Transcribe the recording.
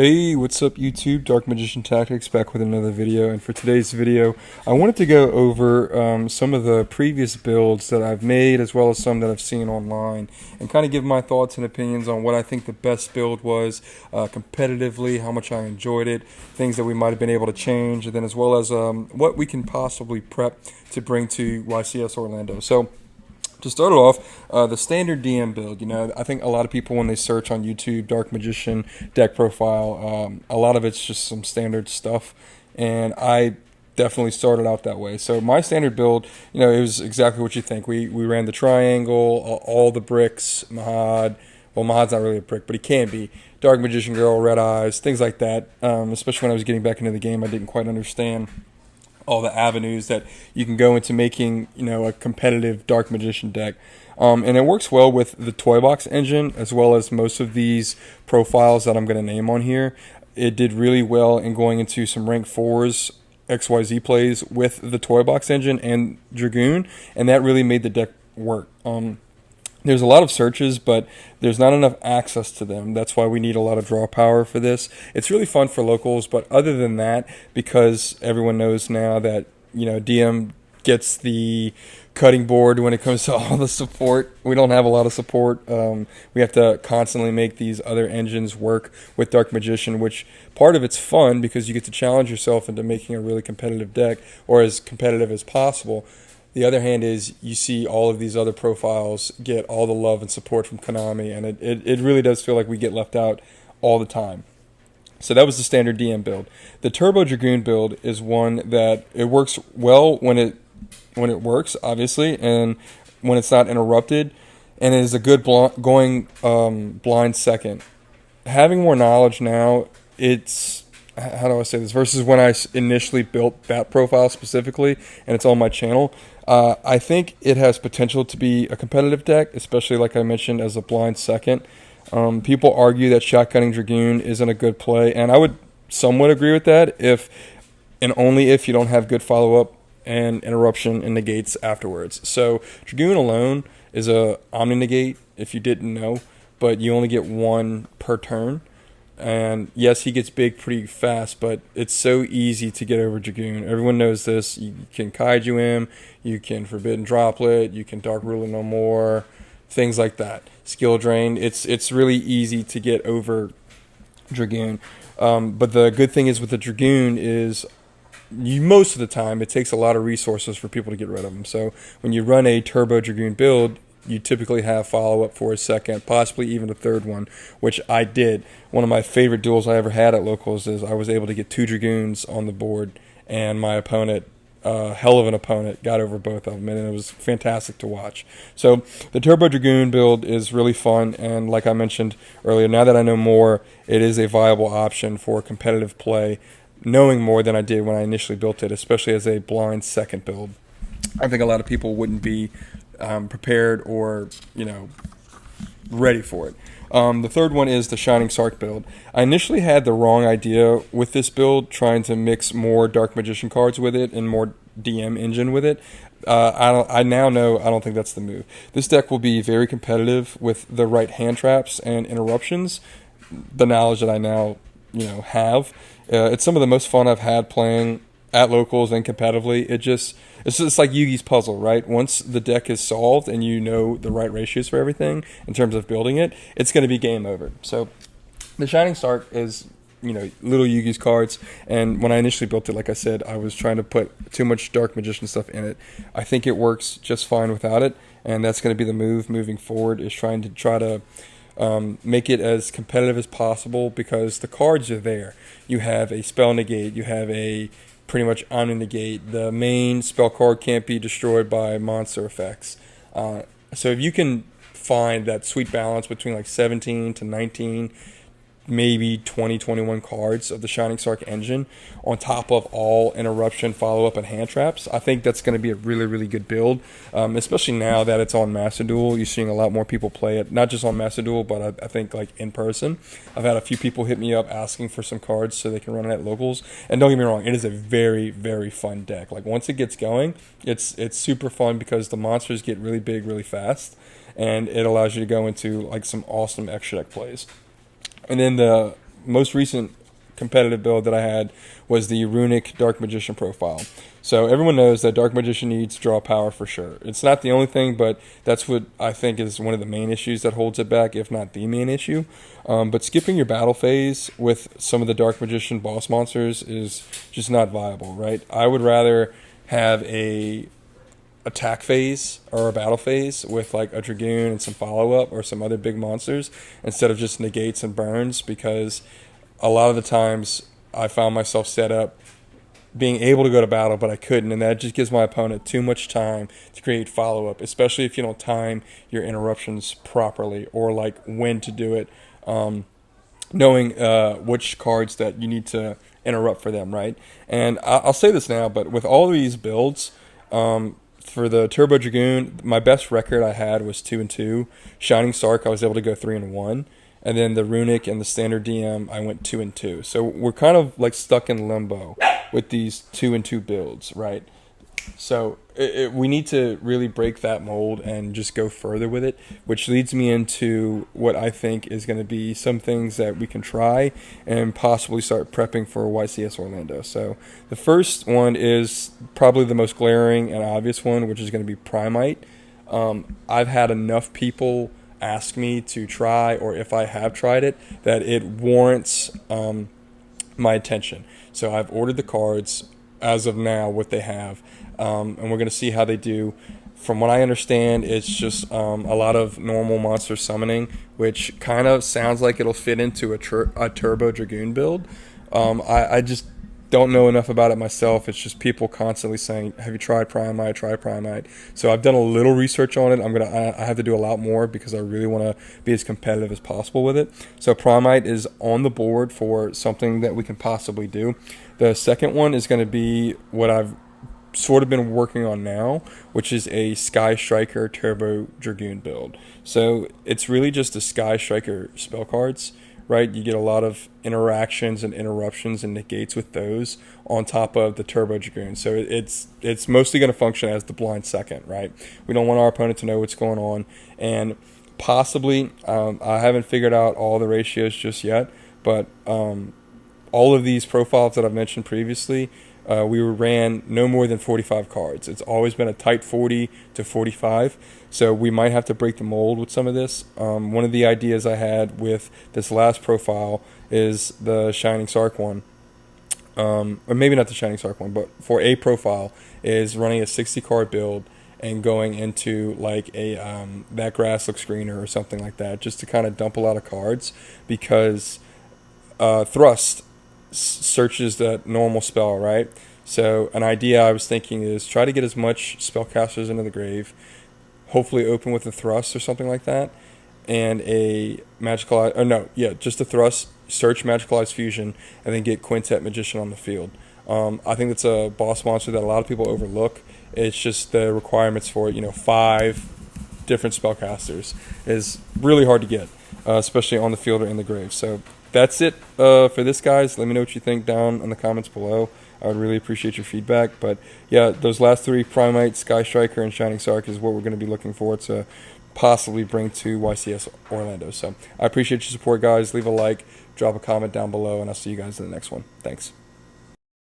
Hey, what's up YouTube? Dark Magician Tactics back with another video, and for today's video I wanted to go over some of the previous builds that I've made as well as some that I've seen online and kind of give my thoughts and opinions on what I think the best build was competitively, how much I enjoyed it, things that we might have been able to change, and then as well as what we can possibly prep to bring to YCS Orlando. So to start it off, the standard DM build, I think a lot of people when they search on YouTube, Dark Magician deck profile, a lot of it's just some standard stuff, and I definitely started out that way. So my standard build, it was exactly what you think. We ran the triangle, all the bricks, Mahad. Well, Mahad's not really a brick, but he can be. Dark Magician Girl, Red Eyes, things like that. Especially when I was getting back into the game, I didn't quite understand all the avenues that you can go into making, a competitive Dark Magician deck. And it works well with the Toy Box engine as well as most of these profiles that I'm going to name on here. It did really well in going into some rank 4s XYZ plays with the Toy Box engine and Dragoon, and that really made the deck work. There's a lot of searches, but there's not enough access to them. That's why we need a lot of draw power for this. It's really fun for locals, but other than that, because everyone knows now that, DM gets the cutting board when it comes to all the support. We don't have a lot of support. We have to constantly make these other engines work with Dark Magician, which part of it's fun because you get to challenge yourself into making a really competitive deck, or as competitive as possible. The other hand is you see all of these other profiles get all the love and support from Konami, and it really does feel like we get left out all the time. So that was the standard DM build. The Turbo Dragoon build is one that it works well when it works, obviously, and when it's not interrupted, and it is a good going blind second. Having more knowledge now, it's, how do I say this, versus when I initially built that profile specifically, and it's on my channel, I think it has potential to be a competitive deck, especially like I mentioned as a blind second. People argue that shotgunning Dragoon isn't a good play, and I would somewhat agree with that if and only if you don't have good follow-up and interruption and negates afterwards. So Dragoon alone is a Omni negate, if you didn't know, but you only get one per turn. And yes, he gets big pretty fast, but it's so easy to get over Dragoon. Everyone knows this. You can Kaiju him, you can Forbidden Droplet, you can Dark Ruler No More, things like that. Skill Drain. It's really easy to get over Dragoon. But the good thing is with the Dragoon is most of the time it takes a lot of resources for people to get rid of them. So when you run a Turbo Dragoon build, you typically have follow-up for a second, possibly even a third one, which I did. One of my favorite duels I ever had at locals is I was able to get 2 Dragoons on the board, and my opponent, hell of an opponent, got over both of them, and it was fantastic to watch. So the Turbo Dragoon build is really fun, and like I mentioned earlier, now that I know more, it is a viable option for competitive play, knowing more than I did when I initially built it, especially as a blind second build. I think a lot of people wouldn't be prepared or ready for it. The third one is the Shining Sark build. I initially had the wrong idea with this build, trying to mix more Dark Magician cards with it and more DM engine with it. I now know I don't think that's the move. This deck will be very competitive with the right hand traps and interruptions. The knowledge that I now have, it's some of the most fun I've had playing at locals and competitively. It's just like Yugi's puzzle, right? Once the deck is solved and you know the right ratios for everything in terms of building it, it's going to be game over. So the Shining Sark is, little Yugi's cards, and when I initially built it, like I said, I was trying to put too much Dark Magician stuff in it. I think it works just fine without it, and that's going to be the move moving forward, is try to make it as competitive as possible because the cards are there. You have a Spell Negate, you have a pretty much Omni negate. The main spell card can't be destroyed by monster effects. So if you can find that sweet balance between like 17 to 19, maybe 20, 21 cards of the Shining Sark engine on top of all interruption, follow-up, and hand traps, I think that's going to be a really, really good build, especially now that it's on Master Duel. You're seeing a lot more people play it, not just on Master Duel, but I think like in person. I've had a few people hit me up asking for some cards so they can run it at locals, and don't get me wrong, it is a very, very fun deck. Like once it gets going, it's super fun because the monsters get really big really fast, and it allows you to go into like some awesome extra deck plays. And then the most recent competitive build that I had was the Runic Dark Magician profile. So everyone knows that Dark Magician needs draw power for sure. It's not the only thing, but that's what I think is one of the main issues that holds it back, if not the main issue. But skipping your battle phase with some of the Dark Magician boss monsters is just not viable, right? I would rather have a attack phase or a battle phase with like a dragoon and some follow-up or some other big monsters instead of just negates and burns, because a lot of the times I found myself set up being able to go to battle, but I couldn't, and that just gives my opponent too much time to create follow-up, especially if you don't time your interruptions properly or like when to do it, knowing which cards that you need to interrupt for them, right? And I'll say this now, but with all of these builds, for the Turbo Dragoon, my best record I had was 2-2. Shining Sark, I was able to go 3-1. And then the Runic and the Standard DM, I went 2-2. So we're kind of like stuck in limbo with these 2-2 builds, right? So we need to really break that mold and just go further with it, which leads me into what I think is going to be some things that we can try and possibly start prepping for YCS Orlando. So the first one is probably the most glaring and obvious one, which is going to be Primite. I've had enough people ask me to try, or if I have tried it, that it warrants my attention. So I've ordered the cards as of now, what they have, and we're going to see how they do. From what I understand, it's just a lot of normal monster summoning, which kind of sounds like it'll fit into a Turbo Dragoon build. I just don't know enough about it myself. It's just people constantly saying, have you tried Primite? Try Primite. So I've done a little research on it. I have to do a lot more because I really want to be as competitive as possible with it. So Primite is on the board for something that we can possibly do. The second one is going to be what I've sort of been working on now, which is a Sky Striker Turbo Dragoon build. So it's really just the Sky Striker spell cards, right? You get a lot of interactions and interruptions and negates with those on top of the Turbo Dragoon. So it's mostly going to function as the blind second, right? We don't want our opponent to know what's going on. And possibly, I haven't figured out all the ratios just yet, but all of these profiles that I've mentioned previously, we ran no more than 45 cards. It's always been a tight 40 to 45, so we might have to break the mold with some of this. One of the ideas I had with this last profile is the Shining Sark one, or maybe not the Shining Sark one, but for a profile is running a 60 card build and going into like a that grass looks greener or something like that, just to kind of dump a lot of cards, because Thrust searches that normal spell, right? So an idea I was thinking is try to get as much spellcasters into the grave, hopefully open with a Thrust or something like that, and a just a Thrust, search Magicalized Fusion, and then get Quintet Magician on the field. I think that's a boss monster that a lot of people overlook. It's just the requirements for it, 5 different spellcasters is really hard to get, especially on the field or in the grave. So that's it for this, guys. Let me know what you think down in the comments below. I would really appreciate your feedback. But yeah, those last 3, Primite, Sky Striker, and Shining Sark, is what we're going to be looking for to possibly bring to YCS Orlando. So I appreciate your support, guys. Leave a like, drop a comment down below, and I'll see you guys in the next one. Thanks.